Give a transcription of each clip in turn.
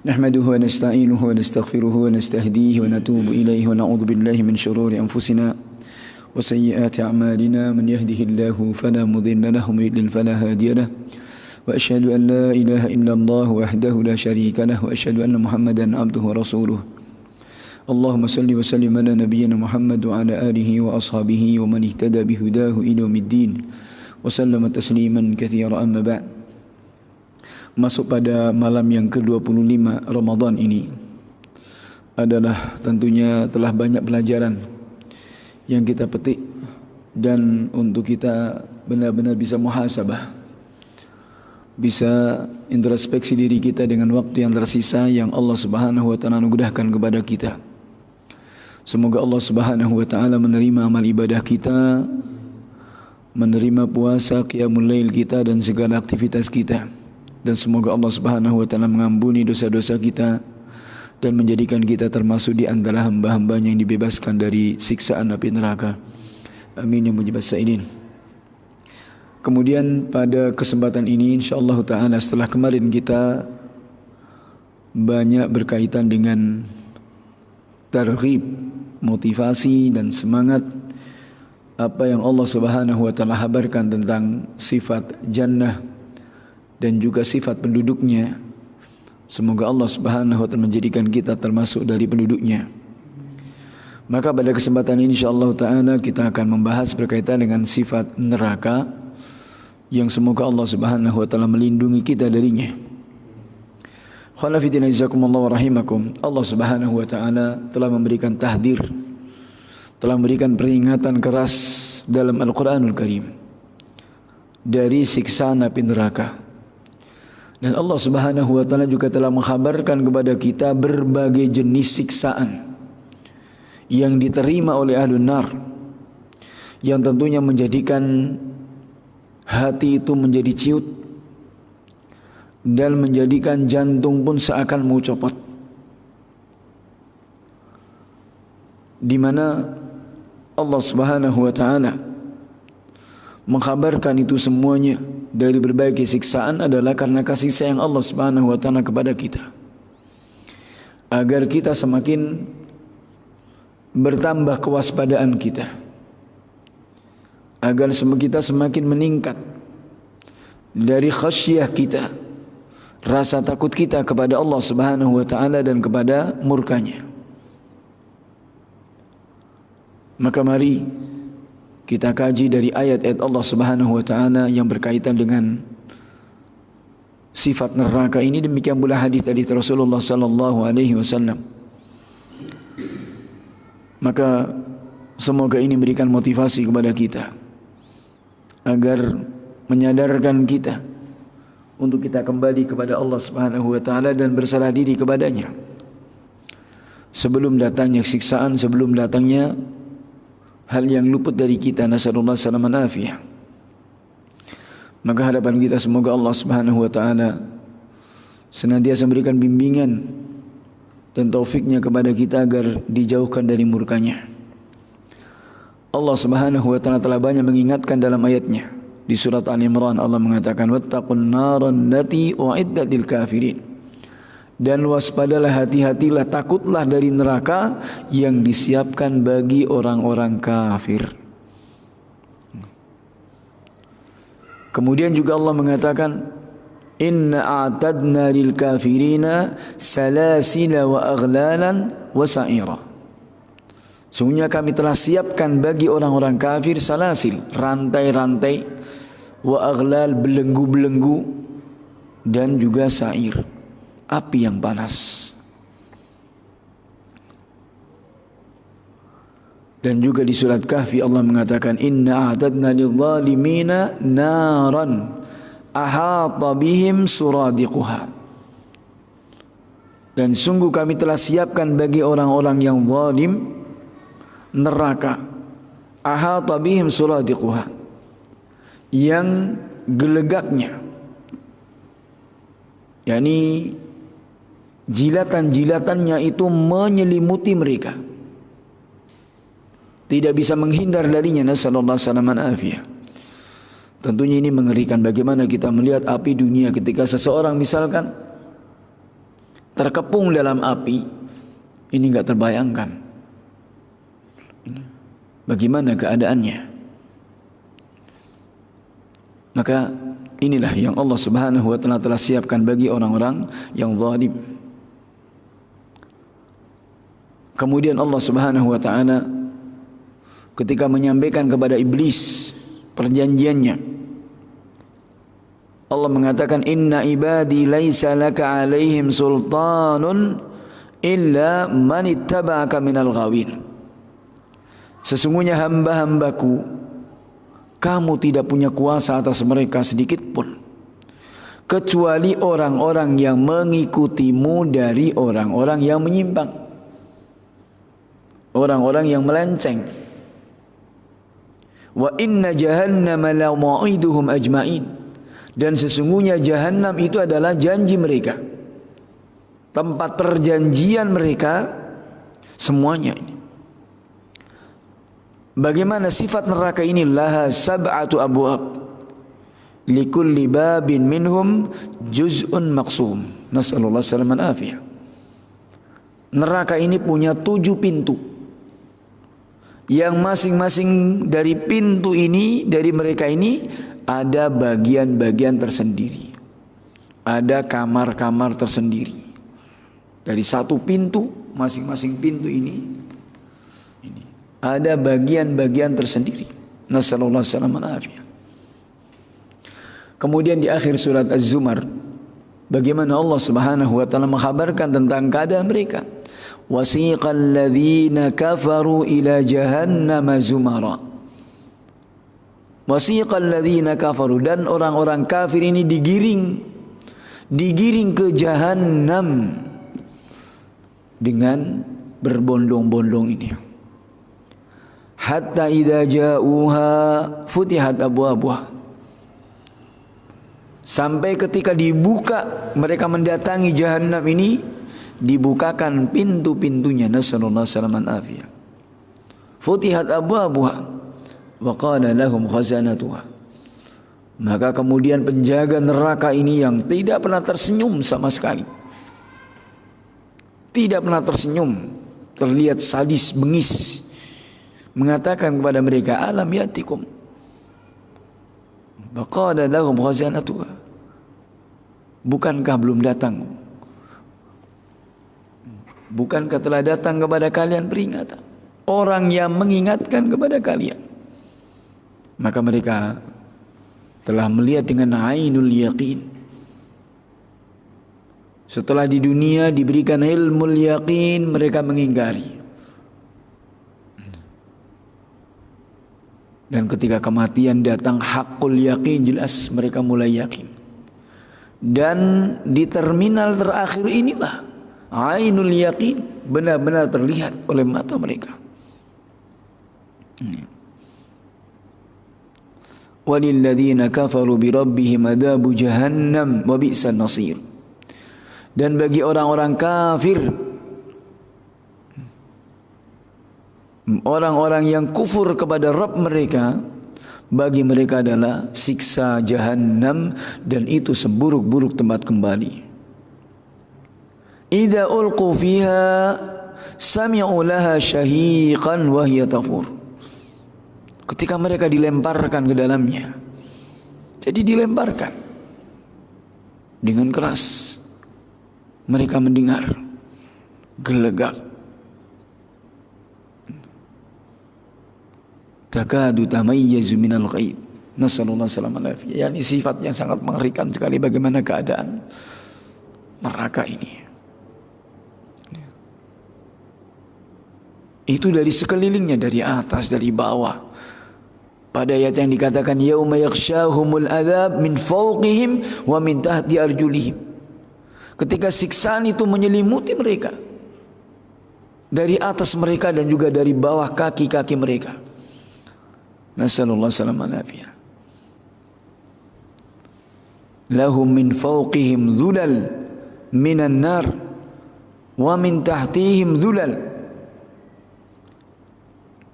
نحمده ونستعينه ونستغفره ونستهديه ونتوب إليه ونعوذ بالله من شرور أنفسنا وسيئات أعمالنا من يهده الله فلا مضل له ومن يضلل فلا هادي له وأشهد أن لا إله إلا الله وحده لا شريك له وأشهد أن محمدا عبده ورسوله اللهم صل وسلم على نبينا محمد وعلى آله وأصحابه ومن اهتدى بهداه إلى يوم الدين وسلم تسليما كثيرا أما بعد. Masuk pada malam yang ke-25 Ramadan ini adalah tentunya telah banyak pelajaran yang kita petik dan untuk kita benar-benar bisa muhasabah, bisa introspeksi diri kita dengan waktu yang tersisa yang Allah Subhanahu wa taala anugerahkan kepada kita. Semoga Allah Subhanahu wa taala menerima amal ibadah kita, menerima puasa, qiyamul lail kita dan segala aktivitas kita. Dan semoga Allah Subhanahu wa taala mengampuni dosa-dosa kita dan menjadikan kita termasuk di antara hamba-hambanya yang dibebaskan dari siksaan api neraka. Amin ya mujibas sa'ilin. Kemudian pada kesempatan ini insyaallah taala setelah kemarin kita banyak berkaitan dengan targhib, motivasi dan semangat apa yang Allah Subhanahu wa taala habarkan tentang sifat jannah dan juga sifat penduduknya. Semoga Allah Subhanahu wa taala menjadikan kita termasuk dari penduduknya. Maka pada kesempatan ini insyaallah taala kita akan membahas berkaitan dengan sifat neraka yang semoga Allah Subhanahu wa taala melindungi kita darinya. Khonafidina jazakumullah wa rahimakum. Allah Subhanahu wa taala telah memberikan tahdir, telah memberikan peringatan keras dalam Al-Qur'anul Karim dari siksaan api neraka. Dan Allah Subhanahu wa taala juga telah mengkhabarkan kepada kita berbagai jenis siksaan yang diterima oleh ahlun nar, yang tentunya menjadikan hati itu menjadi ciut dan menjadikan jantung pun seakan mau copot. Di mana Allah Subhanahu wa taala mengkhabarkan itu semuanya dari berbagai siksaan adalah karena kasih sayang Allah Subhanahu wa taala kepada kita, agar kita semakin bertambah kewaspadaan kita, agar kita semakin meningkat dari khasyah kita, rasa takut kita kepada Allah Subhanahu wa taala dan kepada murkanya. Maka mari kita kaji dari ayat-ayat Allah Subhanahu wa taala yang berkaitan dengan sifat neraka ini, demikian pula hadis dari Rasulullah sallallahu alaihi wasallam. Maka semoga ini memberikan motivasi kepada kita agar menyadarkan kita untuk kita kembali kepada Allah Subhanahu wa taala dan berserah diri kepadanya sebelum datangnya siksaan, sebelum datangnya hal yang luput dari kita. Nasallallahu salaman afiyah. Maka harapan kita semoga Allah Subhanahu wa taala senantiasa memberikan bimbingan dan taufiknya kepada kita agar dijauhkan dari murkanya. Allah Subhanahu wa taala telah banyak mengingatkan dalam ayatnya. Di surat Al-Imran Allah mengatakan wattaqun naran lati u'iddat lil kafirin. Dan waspadalah, hati-hatilah, takutlah dari neraka yang disiapkan bagi orang-orang kafir. Kemudian juga Allah mengatakan inna a'tadna lil kafirina salasila wa aghlalan wa sa'ira. Sungguhnya kami telah siapkan bagi orang-orang kafir salasil, rantai-rantai, wa aghlal, belenggu-belenggu, dan juga sa'ir, api yang panas. Dan juga di surat Kahfi Allah mengatakan inna a'tadna lidh-dhalimina naran ahata bihim suradiquha. Dan sungguh kami telah siapkan bagi orang-orang yang zalim neraka ahata bihim suradiquha, yang gelegaknya, yakni jilatan-jilatannya itu menyelimuti mereka, tidak bisa menghindar darinya. Nasallallahu salaman afiyah. Tentunya ini mengerikan. Bagaimana kita melihat api dunia ketika seseorang misalkan terkepung dalam api, ini enggak terbayangkan. Bagaimana keadaannya? Maka inilah yang Allah Subhanahu wa taala telah siapkan bagi orang-orang yang zalim. Kemudian Allah Subhanahu wa taala ketika menyampaikan kepada iblis perjanjiannya, Allah mengatakan, inna ibadi laisa laka alaihim sultanun illa man ittaba'aka minal ghawin. Sesungguhnya hamba-hambaku, kamu tidak punya kuasa atas mereka sedikit pun, kecuali orang-orang yang mengikutimu dari orang-orang yang menyimpang, orang-orang yang melenceng. Wa inna jahannama la ma'iduhum ajma'in. Dan sesungguhnya jahannam itu adalah janji mereka, tempat perjanjian mereka semuanya ini. Bagaimana sifat neraka ini? Laha sab'atu abwab likulli babin minhum juz'un maqsum. Nasallallahu salaman afiyah. Neraka ini punya 7 pintu, yang masing-masing dari pintu ini, dari mereka ini ada bagian-bagian tersendiri, ada kamar-kamar tersendiri. Dari satu pintu, masing-masing pintu ini ada bagian-bagian tersendiri. Nasallallahu salaman afiyah. Kemudian di akhir surat Az-Zumar, bagaimana Allah Subhanahu wa taala mengkhabarkan tentang keadaan mereka. Wasiqal ladzina kafaru ila jahannama zumara. Wasiqal ladzina kafaru, dan orang-orang kafir ini digiring ke jahannam dengan berbondong-bondong ini. Hatta idza ja'uha futihat abwabuha. Sampai ketika dibuka, mereka mendatangi jahannam ini, dibukakan pintu-pintunya. Nasallallahu salaman afiyah. Futihat abwabuha wa qala lahum khazanatuha. Maka kemudian penjaga neraka ini yang tidak pernah tersenyum sama sekali, tidak pernah tersenyum, terlihat sadis, bengis, mengatakan kepada mereka, alam yatikum. Wa qala lahum khazanatuha. Bukankah belum datang? Bukankah telah datang kepada kalian peringatan, orang yang mengingatkan kepada kalian? Maka mereka telah melihat dengan ainul yaqin. Setelah di dunia diberikan ilmul yaqin, mereka mengingkari. Dan ketika kematian datang hakul yaqin, jelas mereka mulai yakin. Dan di terminal terakhir inilah ainul yaqin benar-benar terlihat oleh mata mereka. Walilladzina kafaru birabbihim adzabu jahannam wa bi'san nasir. Dan bagi orang-orang kafir, orang-orang yang kufur kepada Rabb mereka, bagi mereka adalah siksa jahannam, dan itu seburuk-buruk tempat kembali. Idza ulqu fiha sami'u laha syahiqan wa hiya tafur. Ketika mereka dilemparkan ke dalamnya, jadi dilemparkan dengan keras, mereka mendengar gelegak. Takadu tamayyazu minal ghaib. Nasallallahu salaman afiyah. Yani sifatnya sangat mengerikan sekali bagaimana keadaan neraka ini. Itu dari sekelilingnya, dari atas, dari bawah. Pada ayat yang dikatakan yauma yakhshahumul adzab min fawqihim wa min tahti arjulihim. Ketika siksaan itu menyelimuti mereka, dari atas mereka dan juga dari bawah kaki-kaki mereka. Nasallallahu salaman afiyah. Lahum min fawqihim dhulal minan nar wa min tahtihim dhulal.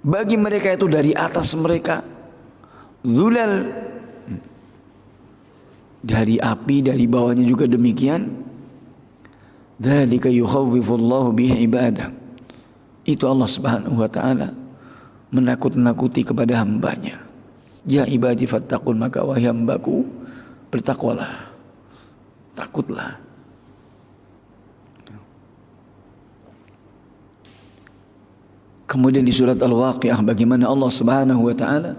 Bagi mereka itu dari atas mereka dhulal dari api, dari bawahnya juga demikian. Dzalika yukhawwifullahu bihi ibadah. Itu Allah Subhanahu wa taala menakut-nakuti kepada hambanya. Ya ibadi fattaqun, maka wahai hambaku bertakwalah, takutlah. Kemudian di surat Al-Waqiah bagaimana Allah Subhanahu wa taala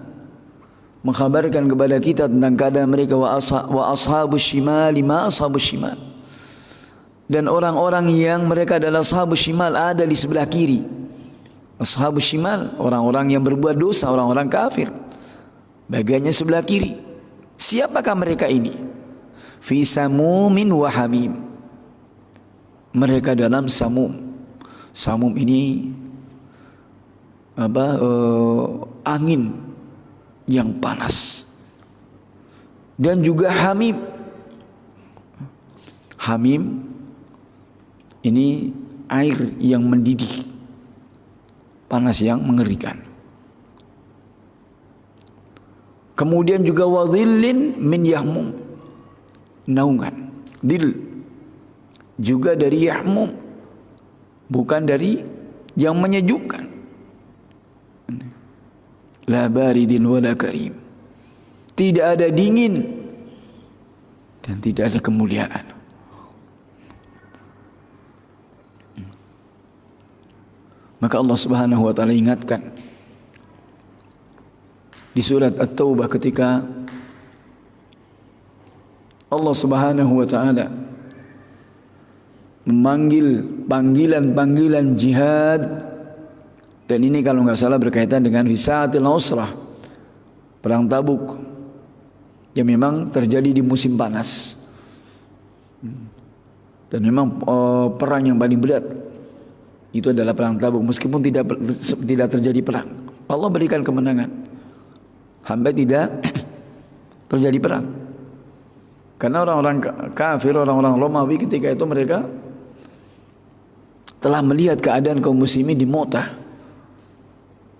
mengkhabarkan kepada kita tentang keadaan mereka, wa ashabus shimali ma ashabus shimal. Dan orang-orang yang mereka adalah ashabus shimal ada di sebelah kiri. Ashabus shimal, orang-orang yang berbuat dosa, orang-orang kafir, bagiannya sebelah kiri. Siapakah mereka ini? Fi samumin wa hamim. Mereka dalam samum. Samum ini angin yang panas. Dan juga hamim. Hamim ini air yang mendidih, panas yang mengerikan. Kemudian juga wadhillin min yahmum, naungan. Dil juga dari yahmum, bukan dari yang menyejukkan. La baridin wala karim, tidak ada dingin dan tidak ada kemuliaan. Maka Allah Subhanahu wa taala ingatkan di surat At-Taubah ketika Allah Subhanahu wa taala memanggil panggilan-panggilan jihad, dan ini kalau nggak salah berkaitan dengan Fisaatil Usrah, perang Tabuk yang memang terjadi di musim panas, dan memang perang yang paling berat itu adalah perang Tabuk. Meskipun tidak terjadi perang, Allah berikan kemenangan, hamba tidak terjadi perang. Karena orang-orang kafir, orang-orang Romawi ketika itu mereka telah melihat keadaan kaum muslimin di Mu'tah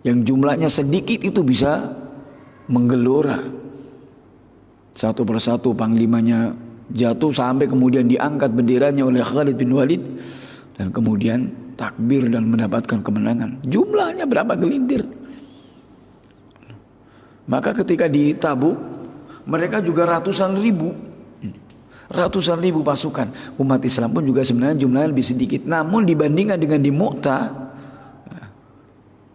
yang jumlahnya sedikit itu bisa menggelora. Satu persatu panglimanya jatuh sampai kemudian diangkat benderanya oleh Khalid bin Walid, dan kemudian takbir dan mendapatkan kemenangan. Jumlahnya berapa gelintir. Maka ketika di Tabuk mereka juga ratusan ribu pasukan. Umat Islam pun juga sebenarnya jumlahnya lebih sedikit. Namun dibandingkan dengan di Mu'tah,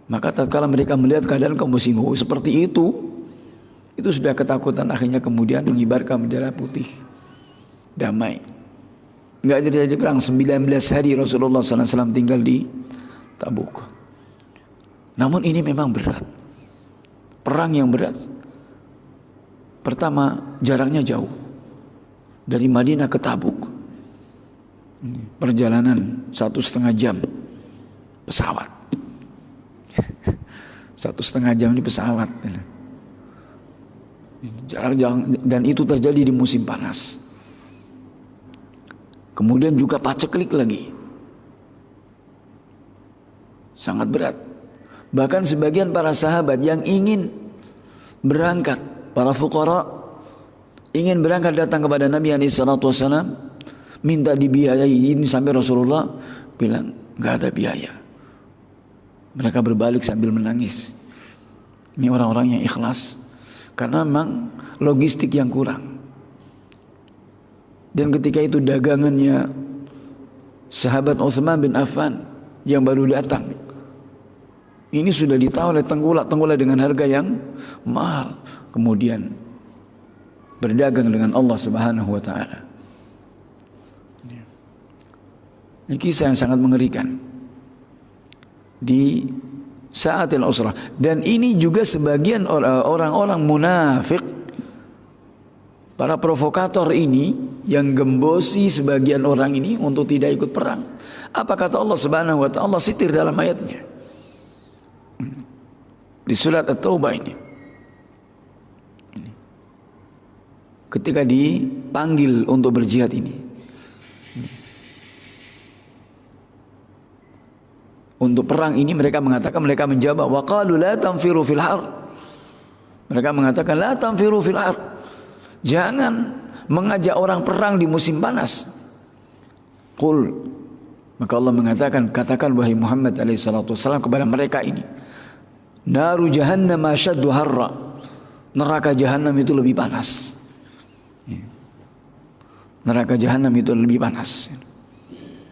maka tatkala mereka melihat keadaan kaum muslimin seperti itu sudah ketakutan. Akhirnya kemudian mengibarkan bendera putih, damai. Enggak terjadi perang. 19 hari Rasulullah SAW tinggal di Tabuk. Namun ini memang berat, perang yang berat. Pertama, jaraknya jauh dari Madinah ke Tabuk, perjalanan 1,5 jam pesawat. 1,5 jam ini pesawat. Jarak jauh, dan itu terjadi di musim panas. Kemudian juga paceklik lagi, sangat berat. Bahkan sebagian para sahabat yang ingin berangkat, para fuqara ingin berangkat datang kepada Nabi SAW, minta dibiayai. Ini sampai Rasulullah bilang nggak ada biaya. Mereka berbalik sambil menangis. Ini orang-orang yang ikhlas, karena memang logistik yang kurang. Dan ketika itu dagangannya sahabat Utsman bin Affan yang baru datang, ini sudah ditawar oleh tengkulak dengan harga yang mahal. Kemudian berdagang dengan Allah Subhanahu wa taala. Ini kisah yang sangat mengerikan di Saatil Usrah. Dan ini juga sebagian orang-orang munafik, para provokator ini yang gembosi sebagian orang ini untuk tidak ikut perang. Apa kata Allah Subhanahu wa taala? Allah sitir dalam ayatnya di surat At-Taubah ini. Ketika dipanggil untuk berjihad ini, untuk perang ini, mereka menjawab, wa qalu la tanfiru fil har. Mereka mengatakan la tanfiru fil har, jangan mengajak orang perang di musim panas. Qul, Maka Allah mengatakan, katakan wahai Muhammad alaihi salatu wasallam kepada mereka ini, naru jahannam asyaddu harra. Neraka jahanam itu lebih panas. Neraka jahanam itu lebih panas.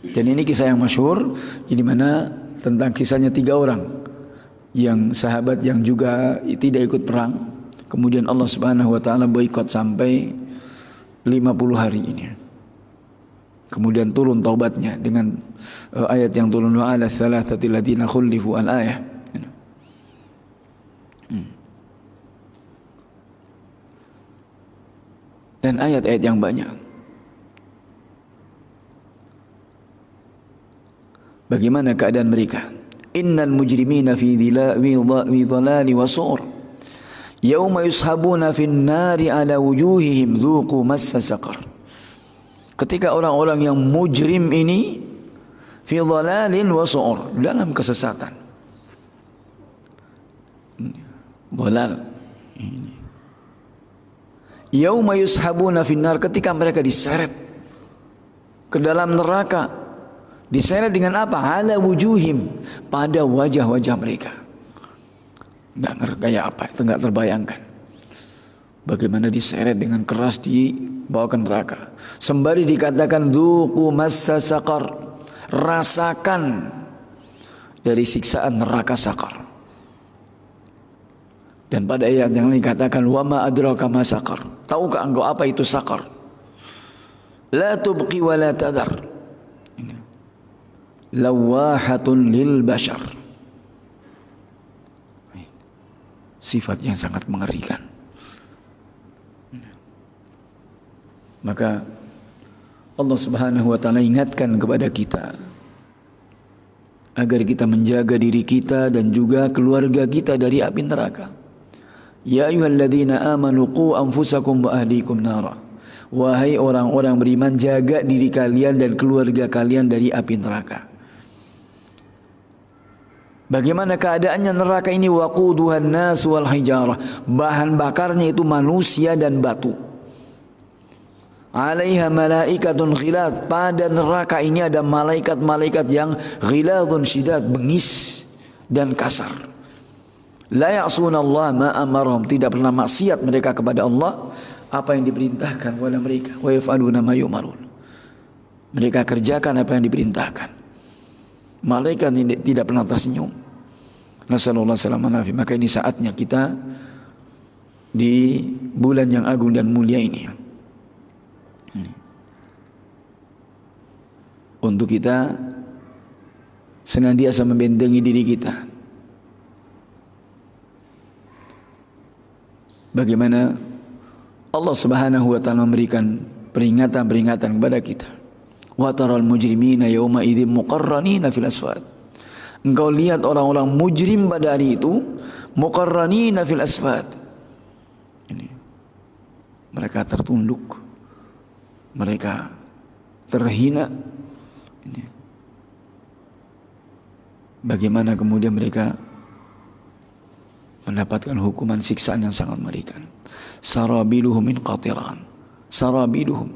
Dan ini kisah yang masyhur, di mana tentang kisahnya 3 orang yang sahabat yang juga tidak ikut perang. Kemudian Allah Subhanahu wa taala boikot sampai 50 hari ini. Kemudian turun taubatnya dengan ayat yang turun, wa ala thalathati alladziina khulifu al-ayah. Dan ayat-ayat yang banyak. Bagaimana keadaan mereka? Innal mujrimina fi dhalali wa sur. Yauma yushabuna fin nari ala wujuhihim dhuqu massa saqar. Ketika orang-orang yang mujrim ini fi dhalalin wa sur, dalam kesesatan. Dhalal. Yauma yushabuna fin nar, ketika mereka diseret ke dalam neraka. Diseret dengan apa? Ala wujuhim, pada wajah-wajah mereka. Nggak ngerti kayak apa, itu nggak terbayangkan. Bagaimana diseret dengan keras dibawa ke neraka. Sembari dikatakan dzuqu massa saqar, rasakan dari siksaan neraka saqar. Dan pada ayat yang lain dikatakan wa ma adraka ma saqar. Tahukah engkau apa itu saqar? La tubqi wa la tadhar. Lawahatun lil bashar. Sifat yang sangat mengerikan. Maka Allah Subhanahu wa taala ingatkan kepada kita agar kita menjaga diri kita dan juga keluarga kita dari api neraka. Ya ayyuhalladzina amanu qu anfusakum wa ahlikum nara. Wahai orang-orang beriman, jaga diri kalian dan keluarga kalian dari api neraka. Bagaimana keadaannya neraka ini? Waquduhan nas wal hijarah. Bahan bakarnya itu manusia dan batu. Alaiha malaikatun ghilad. Pada neraka ini ada malaikat-malaikat yang ghiladun syidad, bengis dan kasar. La ya'sunallaha ma amarahum, tidak pernah maksiat mereka kepada Allah apa yang diperintahkan oleh mereka. Wa yaf'aluna ma yu'marun. Mereka kerjakan apa yang diperintahkan. Malaikat tidak pernah tersenyum. Nasallallahu alaihi wasallam. Maka ini saatnya kita di bulan yang agung dan mulia ini untuk kita senantiasa membentengi diri kita. Bagaimana Allah Subhanahu wa taala memberikan peringatan-peringatan kepada kita. Wa taral mujrimina yawma idzin muqarranina fil asfad. Engkau lihat orang-orang mujrim pada hari itu muqarranina fil asfad. Ini. Mereka tertunduk. Mereka terhina. Ini. Bagaimana kemudian mereka mendapatkan hukuman siksaan yang sangat mengerikan. Sarabiluhum min qatiran. Sarabiluhum.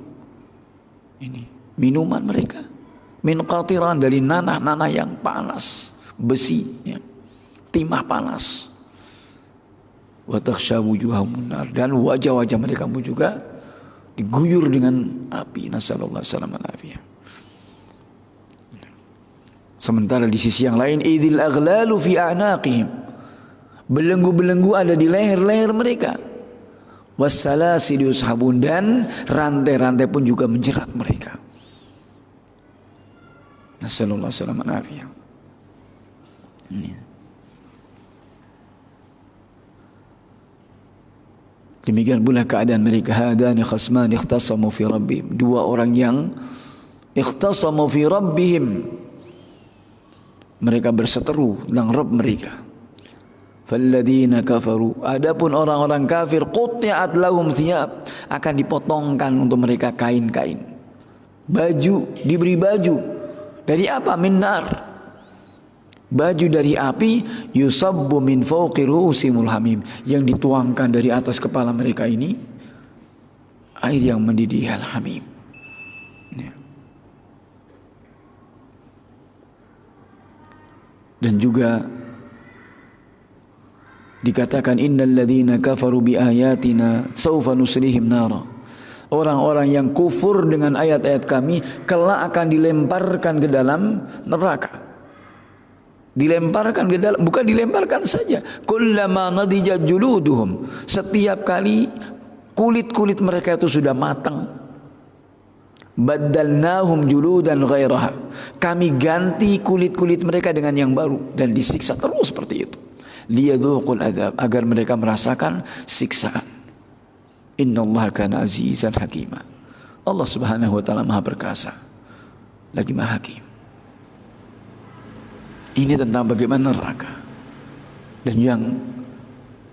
Ini minuman mereka min qatiran, dari nanah-nanah yang panas, besi ya. Timah panas. Wa takhsha wujuhahum nar, dan wajah-wajah mereka pun juga diguyur dengan api. Nasallallahu alaihi wasallam. Sementara di sisi yang lain, idil aghlalu fi a'naqihim, belenggu-belenggu ada di leher-leher mereka. Wassalasilu yushabun, dan rantai-rantai pun juga menjerat mereka. Nasallallahu alaihi wasallam. Demikian pula keadaan mereka. Hadani khasman ikhtasamu fi rabbihim, dua orang yang ikhtasamu fi rabbihim, mereka berseteru tentang Rabb mereka. Falladzina kafaru, adapun orang-orang kafir, qutti'at lahum thiyab, akan dipotongkan untuk mereka kain-kain, baju, diberi baju dari apa? Min nar, baju dari api. Yusabbu min fawqi ru'usimul hamim, yang dituangkan dari atas kepala mereka ini air yang mendidih, al-hamim. Dan juga dikatakan innal ladzina kafaru bi ayatina sawfa nuslihim nara. Orang-orang yang kufur dengan ayat-ayat kami kelak akan dilemparkan ke dalam neraka. Dilemparkan ke dalam, bukan dilemparkan saja. Kullama nadijat juluduhum, setiap kali kulit-kulit mereka itu sudah matang, baddalnahum juludan ghairaha, kami ganti kulit-kulit mereka dengan yang baru, dan disiksa terus seperti itu. Liyadzuqul adzab, agar mereka merasakan siksaan. Innallaha kana azizan hakima. Allah Subhanahu wa taala Maha perkasa lagi Maha hakim. Ini tentang bagaimana neraka. Dan yang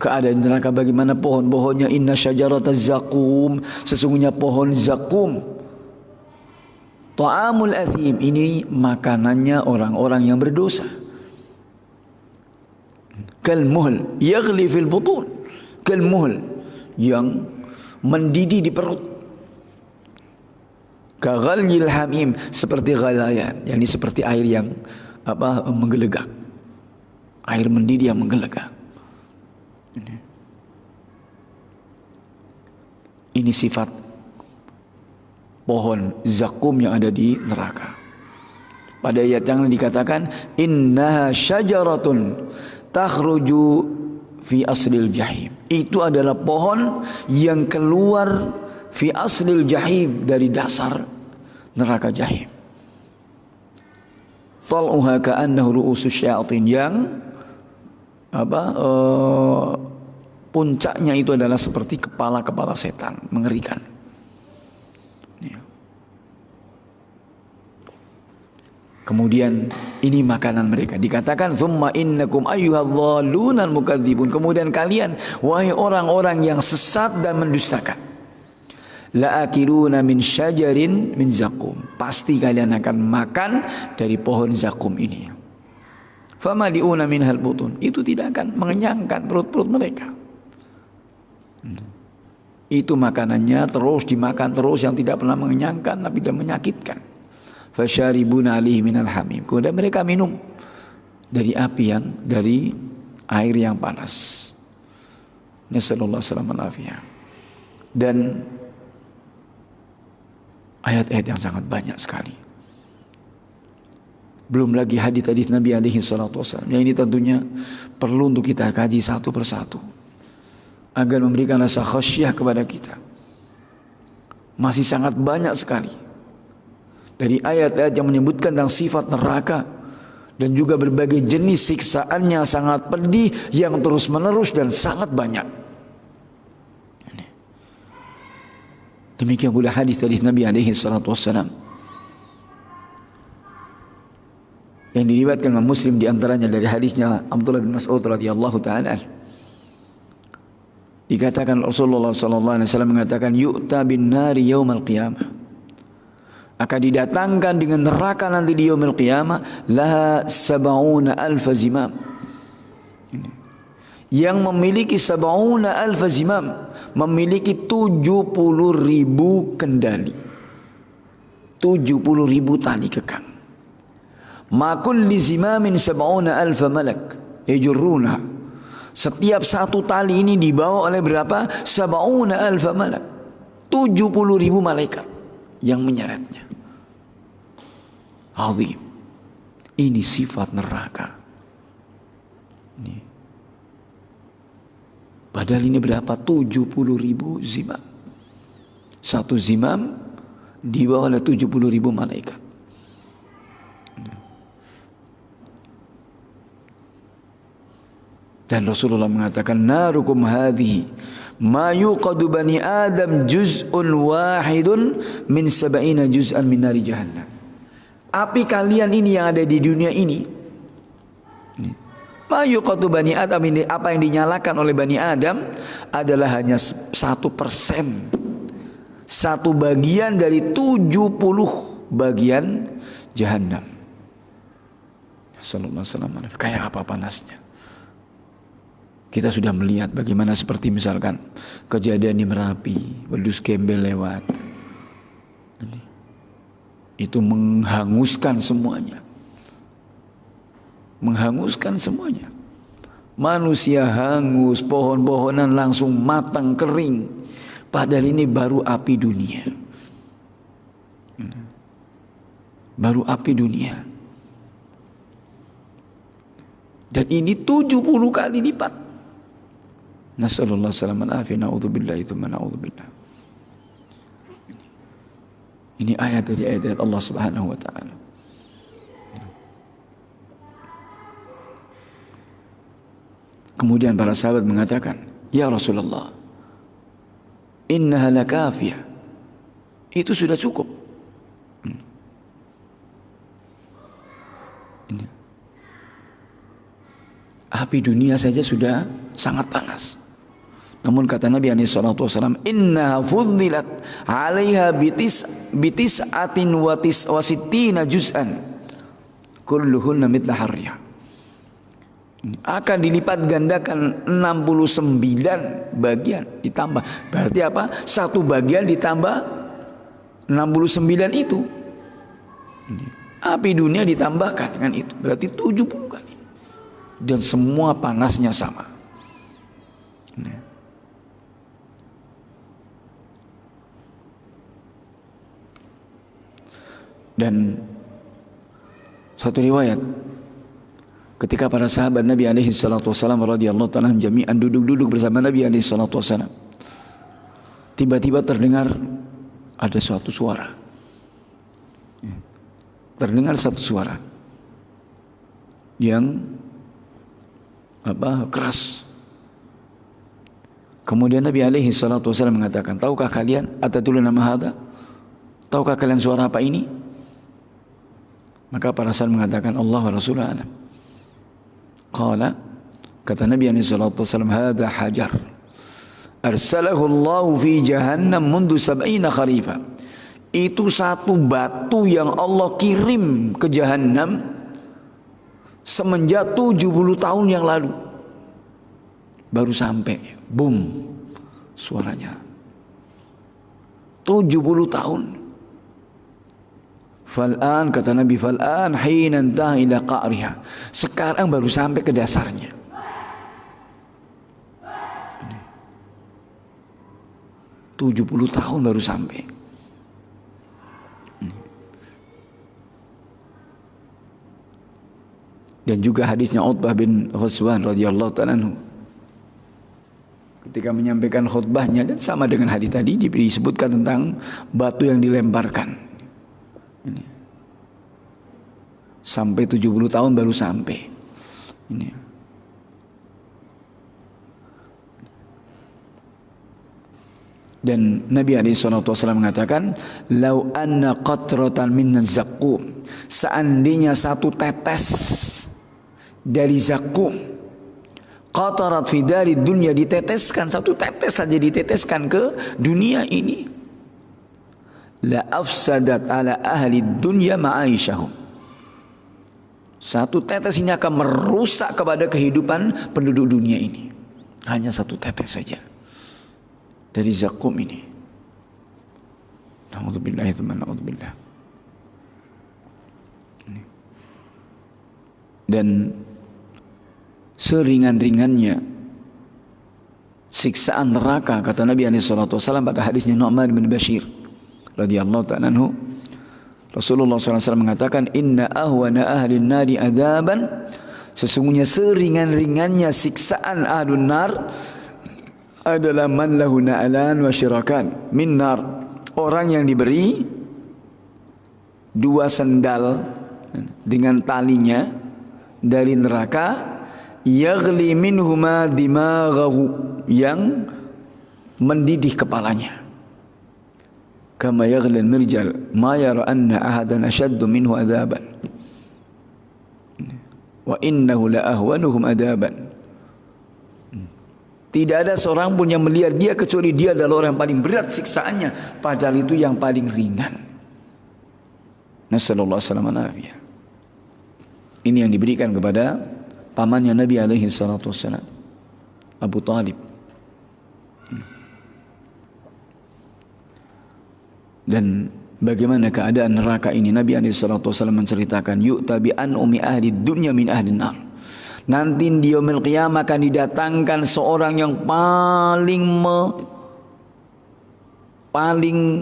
keadaan neraka bagaimana pohon-pohonnya. Inna syajarataz zakum, sesungguhnya pohon zakum. Ta'amul athim, ini makanannya orang-orang yang berdosa. Kalmuhl yaghli fil butun, kalmuhl yang mendidih di perut. Kaghalyil hamim, seperti ghalayan, yakni seperti air yang menggelegak, air mendidih yang menggelegak. Ini sifat pohon zakum yang ada di neraka. Pada ayat yang dikatakan innaha syajaratun takhruju fi aslil jahim, itu adalah pohon yang keluar fi aslil jahim, dari dasar neraka jahim. Tal'uha ka'annahu ru'usus syayatin, yang puncaknya itu adalah seperti kepala-kepala setan, mengerikan. Kemudian ini makanan mereka. Dikatakan tsumma innakum ayyuhadh-dhallunal mukadzibun, kemudian kalian wahai orang-orang yang sesat dan mendustakan, la'akiluna min syajarin min zakum, pasti kalian akan makan dari pohon zakum ini. Famali'una minhal butun, itu tidak akan mengenyangkan perut-perut mereka. Itu makanannya terus dimakan terus, yang tidak pernah mengenyangkan tapi dan menyakitkan. Fasyaribuna alaihi minal hamim, kemudian mereka minum dari api yang, dari air yang panas. Nasallallahu alaihi wasallam. Dan ayat-ayat yang sangat banyak sekali. Belum lagi hadis-hadis Nabi alaihi salatu wasallam. Yang ini tentunya perlu untuk kita kaji satu persatu agar memberikan rasa khasyah kepada kita. Masih sangat banyak sekali dari ayat-ayat yang menyebutkan tentang sifat neraka, dan juga berbagai jenis siksaannya sangat pedih yang terus menerus dan sangat banyak. Demikian pula hadis-hadis Nabi alaihi salatu wassalam yang diriwayatkan oleh Muslim, di antaranya dari hadisnya Abdullah bin Mas'ud radhiyallahu taala. Dikatakan Rasulullah sallallahu alaihi wasallam mengatakan, yu'ta bin nari yaumal qiyamah, akan didatangkan dengan neraka nanti di yaumil qiyamah, laha sab'una alfa zimam, yang memiliki sab'una alfa zimam, memiliki 70.000 kendali, 70.000 tali kekang. Ma kulli zimamin sab'una alfa malak yajurruna, setiap satu tali ini dibawa oleh berapa? Sab'una alfa malak, 70.000 malaikat yang menyeretnya. Azim. Ini sifat neraka. Ini. Padahal ini berapa? 70.000 zimam. Satu zimam dibawa oleh 70.000 malaikat. Dan Rasulullah mengatakan, narukum hadhihi ma yuqadu bani adam juz'un wahidun min sab'ina juz'an min nari jahannam. Api kalian ini yang ada di dunia ini, ma yuqadu bani adam, ini apa yang dinyalakan oleh Bani Adam adalah hanya 1%, satu bagian dari 70 bagian jahannam. Sallallahu alaihi wasallam. Kayak apa panasnya. Kita sudah melihat bagaimana seperti misalkan kejadian di Merapi, wedus gembel lewat. Itu menghanguskan semuanya. menghanguskan semuanya. Manusia hangus, pohon-pohonan langsung matang kering. Padahal ini baru api dunia. Baru api dunia. Dan ini 70 kali lipat. Nasallallahu salaman afi na'udzubillah itu na'udzubillah. Ini ayat dari ayat Allah Subhanahu wa taala. Kemudian para sahabat mengatakan, "Ya Rasulullah, innaha lakafiyah." Itu sudah cukup. Ini. Api dunia saja sudah sangat panas. Namun kata Nabi SAW, "Innaha fuddilat 'alaiha bitis'atin wa sittina juz'an kulluhunna mithla harriyah." Akan dilipat gandakan 69 bagian ditambah. Berarti apa? Satu bagian ditambah 69 itu. Api dunia ditambahkan dengan itu. Berarti 70 kali. Dan semua panasnya sama. Dan satu riwayat, ketika para sahabat Nabi alaihi salatu wasallam radhiyallahu ta'ala jami'an duduk-duduk bersama Nabi alaihi salatu wasallam, tiba-tiba terdengar ada suatu suara. Terdengar satu suara yang keras. Kemudian Nabi alaihi salatu wasallam mengatakan, "Tahukah kalian atadruna ma hadza? Tahukah kalian suara apa ini?" Maka para sahabat mengatakan, "Allah wa Rasulullah alam." Qala, kata Nabi sallallahu alaihi wasallam, "Hadza hajar arsalahu Allah fi jahannam mundu 70 kharifa." Itu satu batu yang Allah kirim ke Jahannam semenjak 70 tahun yang lalu. Baru sampai, boom, suaranya. 70 tahun. Fal'an, kata Nabi, fal'an hina intaha ila qa'riha. Sekarang baru sampai ke dasarnya. Ini. 70 tahun baru sampai. Ini. Dan juga hadisnya Utbah bin Ghazwan radhiyallahu ta'ala anhu. Ketika menyampaikan khutbahnya, dan sama dengan hadis tadi, disebutkan tentang batu yang dilemparkan. Ini. Sampai 70 tahun baru sampai. Ini. Dan Nabi SAW mengatakan, "Lau anna qatratan min zaqqum." Seandainya satu tetes dari zaqqum, qatarat fi darid dunya, diteteskan, satu tetes saja diteteskan ke dunia ini, la afsadat ala ahli dunya ma'aisyahum. Satu tetes ini akan merusak kepada kehidupan penduduk dunia ini. Hanya satu tetes saja dari zakum ini. Na'udzubillah, na'udzubillah. Dan seringan-ringannya siksaan neraka, kata Nabi SAW pada hadisnya Nu'man bin Bashir radhiyallahu ta'ala anhu, Rasulullah SAW mengatakan, "Inna ahwana ahli nari adaban." Sesungguhnya seringan-ringannya siksaan ahlun nar adalah man lahu na'alan wa syirakan min nar. Orang yang diberi dua sendal dengan talinya dari neraka, yaghli minhuma dimaghahu, yang mendidih kepalanya. Kama yaghli al-mirjal ma yara anna ahadan ashaddu minhu adaban wa innahu la ahwanuhum adaban. Tidak ada seorang pun yang melihat dia kecuali dia adalah orang yang paling berat siksaannya, padahal itu yang paling ringan. Nasallallahu alaihi wasallam. Ini yang diberikan kepada pamannya Nabi alaihi salatu wassalam, Abu Talib. Dan bagaimana keadaan neraka ini. Nabi SAW menceritakan, yu'ta bi an umi ahli dunya min ahli nar. Nanti di yaumil qiyamah akan didatangkan seorang yang paling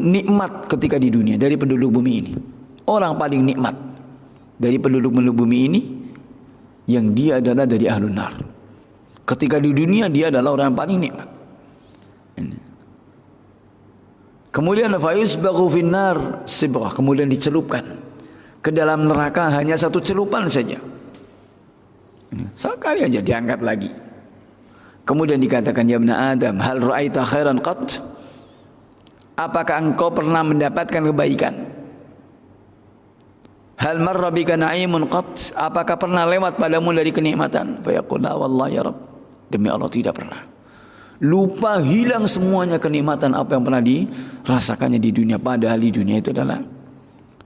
nikmat ketika di dunia dari penduduk bumi ini. Orang paling nikmat dari penduduk bumi ini, yang dia adalah dari ahlun nar. Ketika di dunia dia adalah orang yang paling nikmat. Kemudian fayusbaghu finnar sibghah, kemudian dicelupkan ke dalam neraka hanya satu celupan saja. Sekali aja diangkat lagi. Kemudian dikatakan, ya ibna Adam, hal ra'aita khairan qat? Apakah engkau pernah mendapatkan kebaikan? Hal marra bika na'imun qat? Apakah pernah lewat padamu dari kenikmatan? Fa yaqul la wallahi ya Rabb, demi Allah tidak pernah. Lupa, hilang semuanya kenikmatan apa yang pernah dirasakannya di dunia, padahal di dunia itu adalah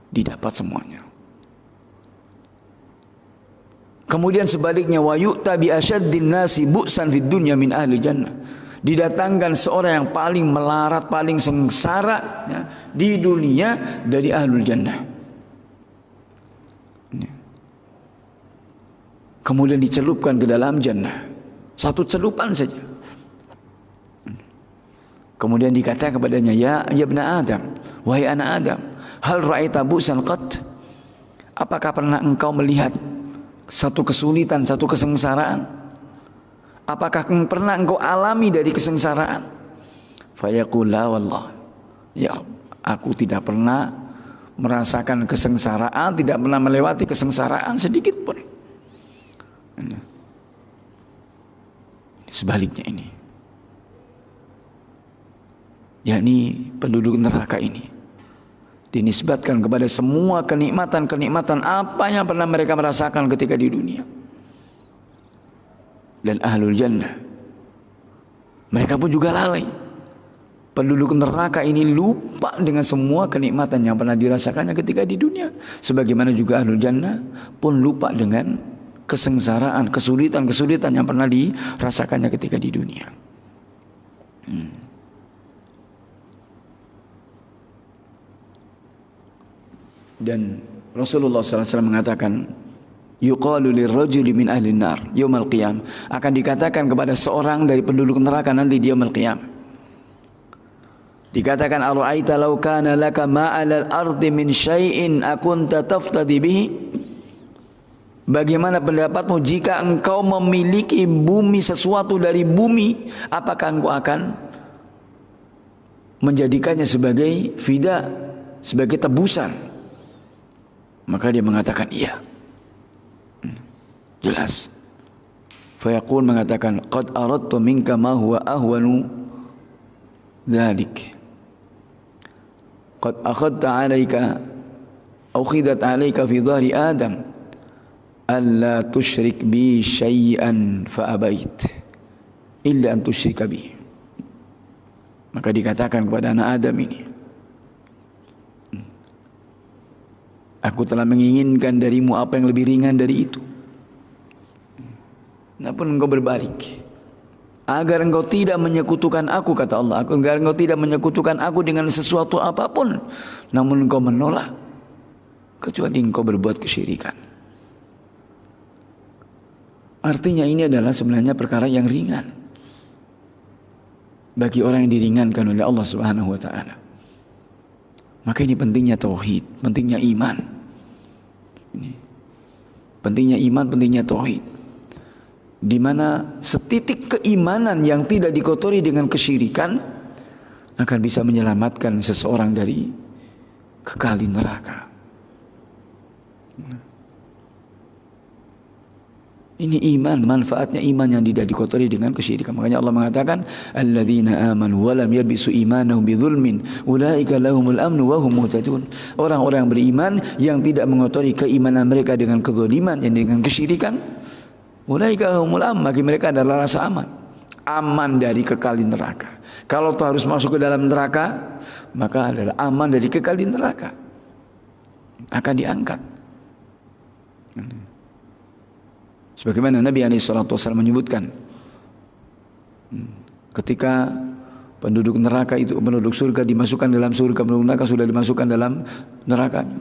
didapat semuanya. Kemudian sebaliknya, wa yu'ta bi asyaddin nasi bu'san fid dunya min ahli jannah. Didatangkan seorang yang paling melarat, paling sengsara ya, di dunia dari ahlul jannah. Kemudian dicelupkan ke dalam jannah. Satu celupan saja. Kemudian dikatakan kepadanya, ya ibna Adam, wahai anak Adam, hal ra'aita bu'san qat? Apakah pernah engkau melihat satu kesulitan, satu kesengsaraan? Apakah pernah engkau alami dari kesengsaraan? Fayaqul la wallah, ya aku tidak pernah merasakan kesengsaraan, tidak pernah melewati kesengsaraan sedikit pun. Sebaliknya ini, yakni penduduk neraka ini dinisbatkan kepada semua kenikmatan-kenikmatan apa yang pernah mereka merasakan ketika di dunia. Dan ahlul jannah, mereka pun juga lalai. Penduduk neraka ini lupa dengan semua kenikmatan yang pernah dirasakannya ketika di dunia. Sebagaimana juga ahlul jannah pun lupa dengan kesengsaraan, kesulitan-kesulitan yang pernah dirasakannya ketika di dunia. Dan Rasulullah SAW mengatakan, yuqalu lirrajuli min ahli nar yaumal qiyam, akan dikatakan kepada seorang dari penduduk neraka nanti di yaumul qiyam, dikatakan, ara'aita law kana laka ma 'alal ardi min syai'in akunta taftadi bihi? Bagaimana pendapatmu jika engkau memiliki bumi, sesuatu dari bumi, apakah engkau akan menjadikannya sebagai fida, sebagai tebusan? Maka dia mengatakan iya. Jelas. Fayaqul mengatakan, qad aradtu minka ma huwa ahwanu dzalik. Qad akhadta 'alaika aw khidat 'alaika fi dhahri Adam alla tusyrik bi syai'an fa abait illa an tusyrika bi. Maka dikatakan kepada anak Adam ini, aku telah menginginkan darimu apa yang lebih ringan dari itu. Namun engkau berbalik, agar engkau tidak menyekutukan aku, kata Allah, agar engkau tidak menyekutukan aku dengan sesuatu apapun. Namun engkau menolak, kecuali engkau berbuat kesyirikan. Artinya ini adalah sebenarnya perkara yang ringan bagi orang yang diringankan oleh Allah Subhanahu wa ta'ala. Maka ini pentingnya tauhid, pentingnya iman. Ini pentingnya iman, pentingnya tauhid. Di mana setitik keimanan yang tidak dikotori dengan kesyirikan akan bisa menyelamatkan seseorang dari kekal di neraka. Ini iman, manfaatnya iman yang tidak dikotori dengan kesyirikan. Makanya Allah mengatakan, alladzina amanu wa lam yalbisu imanahum bidzulmin ulaika lahumul amnu wa hum muhtadun. Orang-orang yang beriman yang tidak mengotori keimanan mereka dengan kezaliman, yang dengan kesyirikan, ulaika lahumul amn, bagi mereka adalah rasa aman. Aman dari kekal di neraka. Kalau tu harus masuk ke dalam neraka, maka adalah aman dari kekal di neraka. Akan diangkat. Sebagaimana Nabi SAW menyebutkan, ketika Penduduk neraka itu, penduduk surga dimasukkan dalam surga, penduduk neraka sudah dimasukkan dalam nerakanya.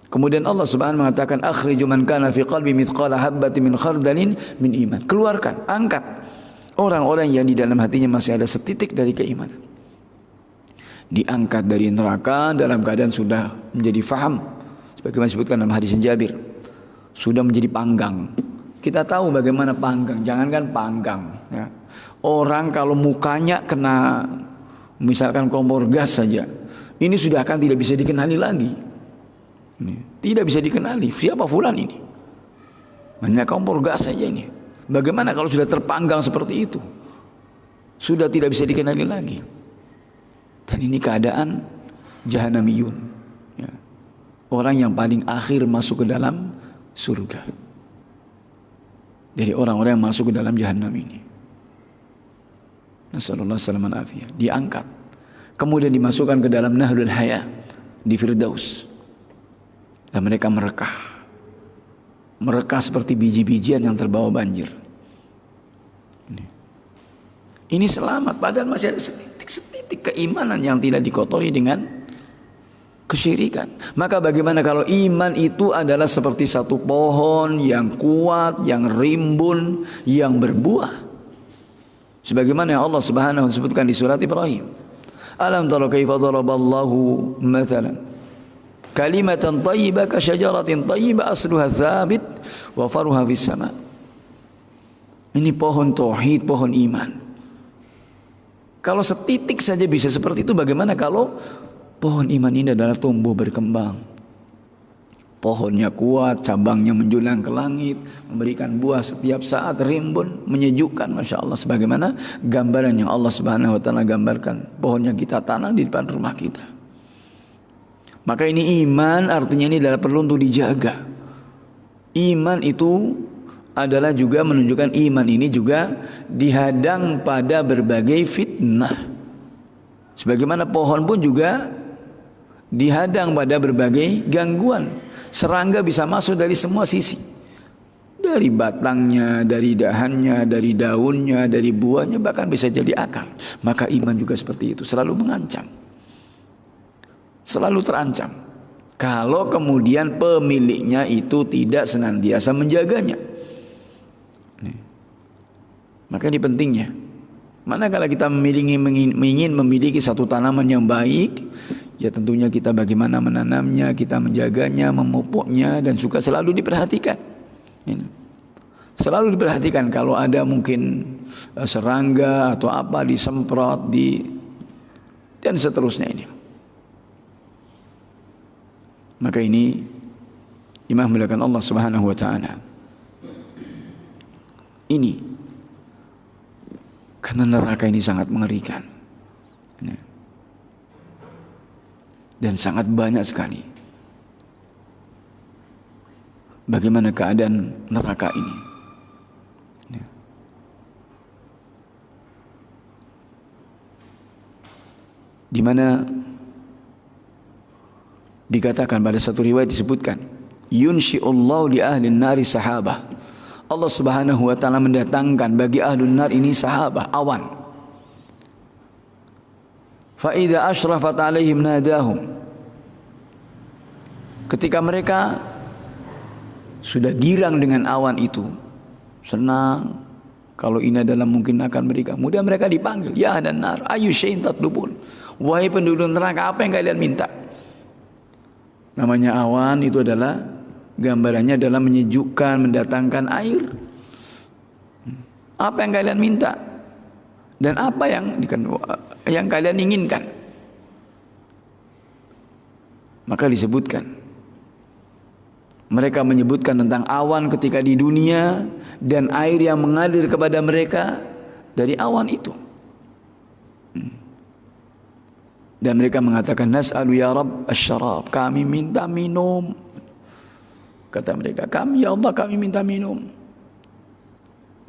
Kemudian Allah Subhanahu mengatakan, akhriju man kana fi qalbi mithqala habbatin min khardalin min iman. Keluarkan, angkat orang-orang yang di dalam hatinya masih ada setitik dari keimanan. Diangkat dari neraka dalam keadaan sudah menjadi faham, sebagaimana disebutkan dalam hadis Jabir, sudah menjadi panggang. Kita tahu bagaimana panggang, jangankan panggang ya. Orang kalau mukanya kena misalkan kompor gas saja, ini sudah akan tidak bisa dikenali lagi. Tidak bisa dikenali, siapa fulan ini? Hanya kompor gas saja ini. Bagaimana kalau sudah terpanggang seperti itu? Sudah tidak bisa dikenali lagi. Dan ini keadaan jahanamiyun ya. Orang yang paling akhir masuk ke dalam surga dari orang-orang yang masuk ke dalam jahanam ini. Nasallallahu salaman afiyah. Diangkat, kemudian dimasukkan ke dalam Nahrul Haya di Firdaus, dan mereka merekah seperti biji-bijian yang terbawa banjir. Ini selamat, padahal masih ada setitik keimanan yang tidak dikotori dengan kesyirikan. Maka bagaimana kalau iman itu adalah seperti satu pohon yang kuat, yang rimbun, yang berbuah, sebagaimana yang Allah Subhanahu wa ta'ala sebutkan di surat Ibrahim. Alam tara kaifa daraballahu mathalan kalimatan thayyibah ka syajaratin thayyibah asluha tsabit wa faruha fis sama. Ini pohon tauhid, pohon iman. Kalau setitik saja bisa seperti itu, bagaimana kalau pohon iman ini adalah tumbuh berkembang? Pohonnya kuat, cabangnya menjulang ke langit, memberikan buah setiap saat, rimbun, menyejukkan, Masya Allah. Sebagaimana gambaran yang Allah Subhanahu wa ta'ala gambarkan, pohon yang kita tanam di depan rumah kita. Maka ini iman, artinya ini adalah perlu untuk dijaga. Iman itu adalah juga menunjukkan iman ini juga dihadang pada berbagai fitnah. Sebagaimana pohon pun juga dihadang pada berbagai gangguan. Serangga bisa masuk dari semua sisi, dari batangnya, dari dahannya, dari daunnya, dari buahnya, bahkan bisa jadi akar. Maka iman juga seperti itu, selalu mengancam, selalu terancam kalau kemudian pemiliknya itu tidak senantiasa menjaganya. Maka ini pentingnya. Manakala kita ingin memiliki satu tanaman yang baik, ya tentunya kita bagaimana menanamnya, kita menjaganya, memupuknya, dan juga selalu diperhatikan. Selalu diperhatikan kalau ada mungkin serangga atau apa disemprot, dan seterusnya ini. Maka ini imam melakukan Allah Subhanahu wa ta'ala. Ini karena neraka ini sangat mengerikan dan sangat banyak sekali. Bagaimana keadaan neraka ini? Di mana dikatakan pada satu riwayat disebutkan, yunshi'ullahu li ahli nari sahabah. Allah Subhanahu wa ta'ala mendatangkan bagi ahlun nar ini sahabah, awan. Fa idza asyrafat alaihim nadahum. Ketika mereka sudah girang dengan awan itu, senang kalau ini adalah mungkin akan mereka, kemudian mereka dipanggil, ya ahlan nar ayu syai'in tatlubun. Wahai penduduk neraka, apa yang kalian minta? Namanya awan itu adalah gambarannya adalah menyejukkan, mendatangkan air. Apa yang kalian minta? Dan apa yang kalian inginkan? Maka disebutkan, mereka menyebutkan tentang awan ketika di dunia dan air yang mengalir kepada mereka dari awan itu. Dan mereka mengatakan, nas'alu ya Rabb asy-syarab, kami minta minum. Kata mereka, kami ya Allah, kami minta minum.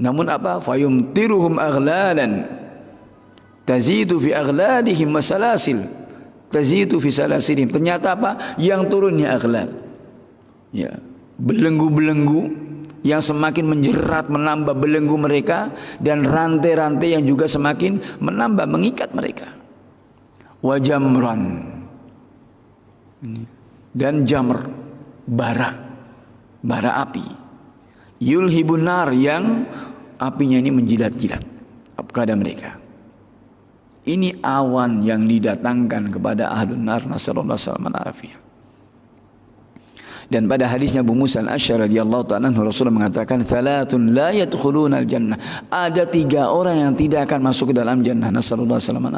Namun apa? Fayumtiruhum aghlalan tazidu fi aghlalihim wa salasil tazidu fi salasilihim. Ternyata apa? Yang turunnya aghlal, ya, belenggu-belenggu yang semakin menjerat, menambah belenggu mereka, dan rantai-rantai yang juga semakin menambah mengikat mereka. Wa jamran, dan jamr, bara api, yulhibun nar, yang apinya ini menjilat-jilat kepada mereka. Ini awan yang didatangkan kepada ahlun nar, nasallallahu alaihi wasallam. Dan pada hadisnya Abu Musa al-Asy'ari radhiyallahu ta'ala anhu, Rasulullah mengatakan, "Tsalatsun la yadkhuluna al-jannah." Ada 3 orang yang tidak akan masuk ke dalam jannah. Nasallallahu alaihi wasallam.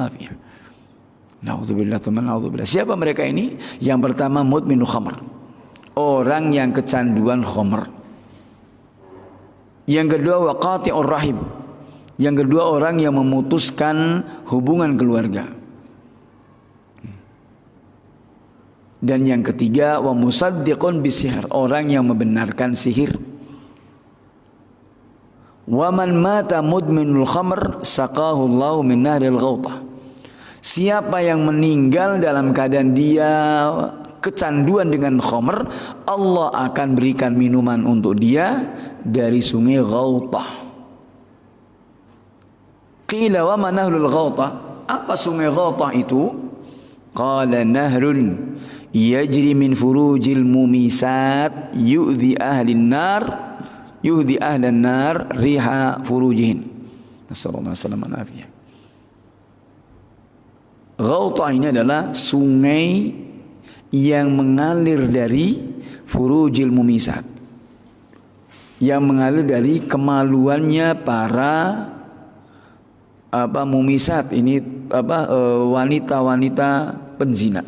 Na'udzubillah. Siapa mereka ini? Yang pertama, mudminul khamr. Orang yang kecanduan khamr. Yang kedua, waqati'ur rahim. Yang kedua, orang yang memutuskan hubungan keluarga. Dan yang ketiga, wa musaddiqun bisihir, orang yang membenarkan sihir. Wa man mata mudminul khamr saqahu Allahu min naril ghautah. Siapa yang meninggal dalam keadaan dia kecanduan dengan khamr, Allah akan berikan minuman untuk dia dari sungai Ghautah. Qila wa ma nahrul Ghautah? Apa sungai Ghautah itu? Qala nahrun yajri min furujil mumisat yu'dhi ahlan nar riha furujihin. Nasallallahu alaihi wasallam. Ghautah ini adalah sungai yang mengalir dari furujil mumisat, yang mengalir dari kemaluannya para mumisat ini, wanita-wanita penzina.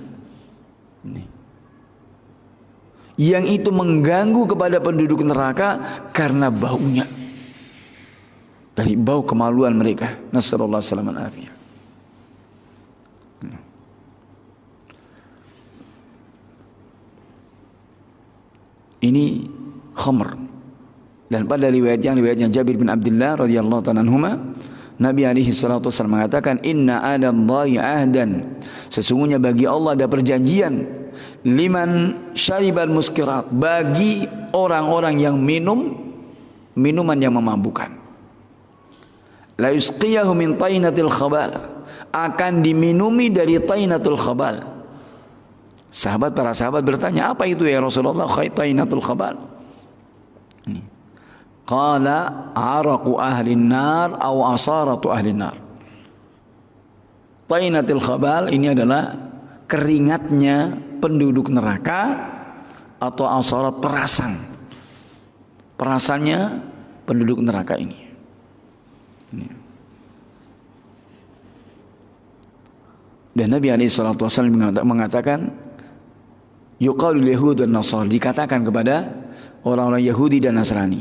Yang itu mengganggu kepada penduduk neraka karena baunya, dari bau kemaluan mereka. Nasallallahu alaihi wasallam. Ini khamr. Dan pada riwayatnya Jabir bin Abdullah radhiyallahu ta'ala anhuma, Nabi alaihi salatu wasallam mengatakan, "Inna 'alallahi 'ahdan." Sesungguhnya bagi Allah ada perjanjian, liman syaribal muskirat, bagi orang-orang yang minum minuman yang memabukkan. La yusqiyahu min tainatil khabal, akan diminumi dari tainatul khabal. Para sahabat bertanya, apa itu ya Rasulullah, tainatul khabal? Qala araqu ahlin nar aw asaratu ahlin nar. Tainatul khabal ini adalah keringatnya penduduk neraka, atau asarat, perasannya penduduk neraka ini. Dan Nabi SAW mengatakan, yuqalu Yahud dan Nasr, dikatakan kepada orang-orang Yahudi dan Nasrani,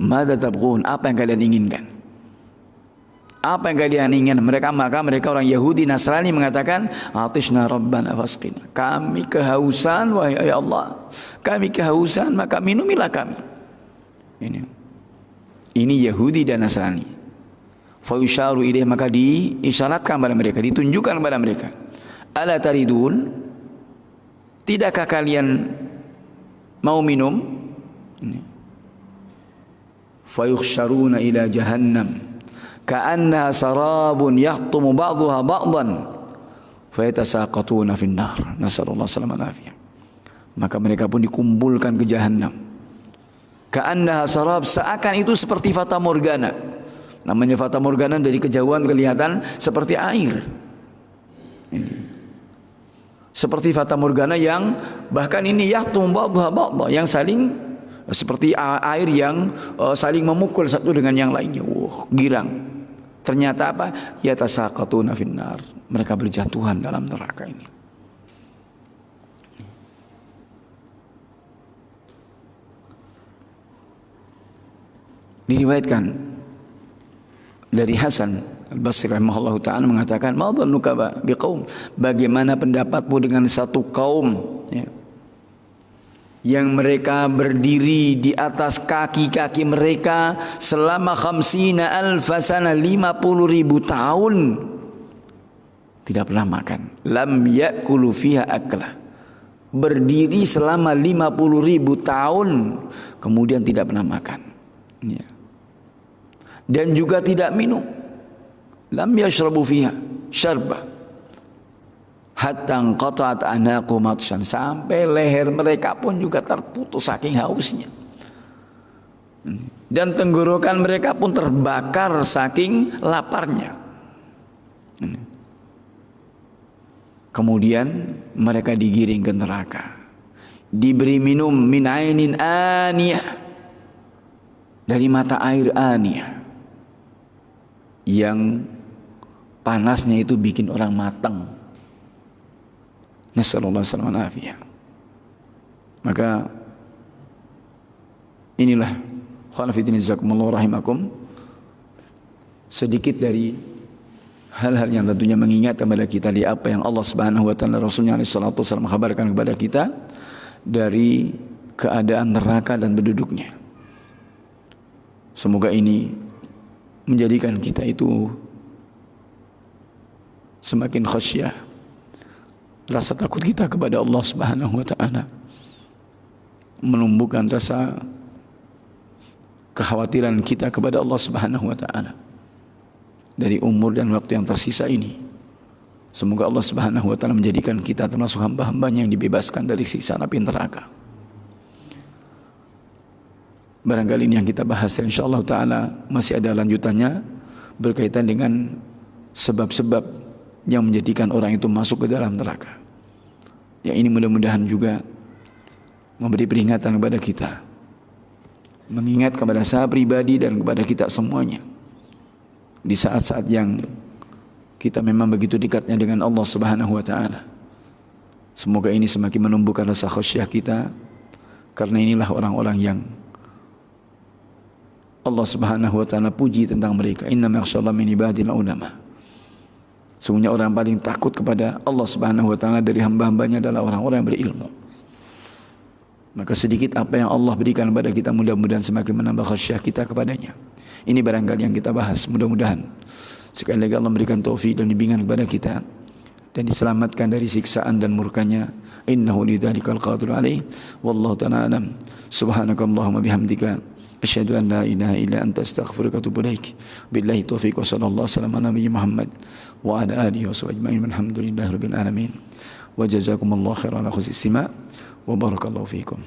madza tabghun, apa yang kalian inginkan? Apa yang kalian inginkan? Maka mereka orang Yahudi Nasrani mengatakan, atishna rabbana fasqina, kami kehausan wahai Allah, kami kehausan maka minumilah kami. Ini Yahudi dan Nasrani. Fa yusharu ilaih, maka diisyaratkan pada mereka, ditunjukkan kepada mereka, ala taridun, tidakkah kalian mau minum? Fa yukhsharuna ila jahannam ka'annaha sarabun yahtumu ba'daha ba'dan fa yatasaqatuna fin nar. Nasallallahu alaihi wasallam. Maka mereka pun dikumpulkan ke jahannam. Ka'annaha sarab, seakan itu seperti fata morgana. Namanya fata morgana, dari kejauhan kelihatan seperti air. Seperti fata morgana yang bahkan ini yahtum ba'dha ba'dha, yang saling seperti air yang saling memukul satu dengan yang lainnya. Girang. Ternyata apa? Yatasaqatuna finnar. Mereka berjatuhan dalam neraka ini. Diriwayatkan dari Hasan Al-Basri rahimahullah ta'ala mengatakan, ma dhannuka biqaum, bagaimana pendapatmu dengan satu kaum, ya, yang mereka berdiri di atas kaki-kaki mereka selama 50.000 sana, 50.000 tahun tidak pernah makan. Lam yakulu fiha aklah, berdiri selama 50.000 tahun kemudian tidak pernah makan, ya. Dan juga tidak minum. Lam yashrabu fiha syarba hatta qata'at anaqum matshan, sampai leher mereka pun juga terputus saking hausnya. Dan tenggorokan mereka pun terbakar saking laparnya. Kemudian mereka digiring ke neraka, diberi minum min ainin aniyah, dari mata air aniyah yang panasnya itu bikin orang matang. Nasallallahu alaihi wasallam. Maka inilah khonafidin jazakumullah rahimakum, sedikit dari hal-hal yang tentunya mengingat kepada kita di apa yang Allah Subhanahu wa taala Rasulnya alaihi salatu wasallam mengkabarkan kepada kita dari keadaan neraka dan penduduknya. Semoga ini menjadikan kita itu semakin khasyah, rasa takut kita kepada Allah Subhanahu wa taala, menumbuhkan rasa kekhawatiran kita kepada Allah Subhanahu wa taala dari umur dan waktu yang tersisa ini. Semoga Allah Subhanahu wa taala menjadikan kita termasuk hamba-hambanya yang dibebaskan dari siksa api neraka. Barangkali ini yang kita bahas, insyaallah taala masih ada lanjutannya berkaitan dengan sebab-sebab yang menjadikan orang itu masuk ke dalam neraka. Yang ini mudah-mudahan juga memberi peringatan kepada kita, mengingat kepada saya pribadi dan kepada kita semuanya di saat-saat yang kita memang begitu dekatnya dengan Allah Subhanahu wa taala. Semoga ini semakin menumbuhkan rasa khasyah kita, karena inilah orang-orang yang Allah Subhanahu wa taala puji tentang mereka. Innama yakhshallaha min ibadil ulama. Sungguhnya orang paling takut kepada Allah Subhanahu wa taala dari hamba-hambanya adalah orang-orang yang berilmu. Maka sedikit apa yang Allah berikan kepada kita, mudah-mudahan semakin menambah khasyah kita kepadanya. Ini barangkali yang kita bahas, mudah-mudahan sekali lagi Allah memberikan taufik dan bimbingan kepada kita dan diselamatkan dari siksaan dan murkanya. Innahu lidzalikal qadir alaih. Wallahu ta'ala alam. Subhanakallahumma bihamdika asyhadu an la ilaha illa anta astaghfiruka wa atubu ilaik. Billahi taufiq wa sallallahu alaihi wasallam ala nabiyyi Muhammad wa ala alihi wa sahbihi ajma'in. Alhamdulillahirabbil alamin. Wa jazakumullahu khairan ala husni istima' wa barakallahu fiikum.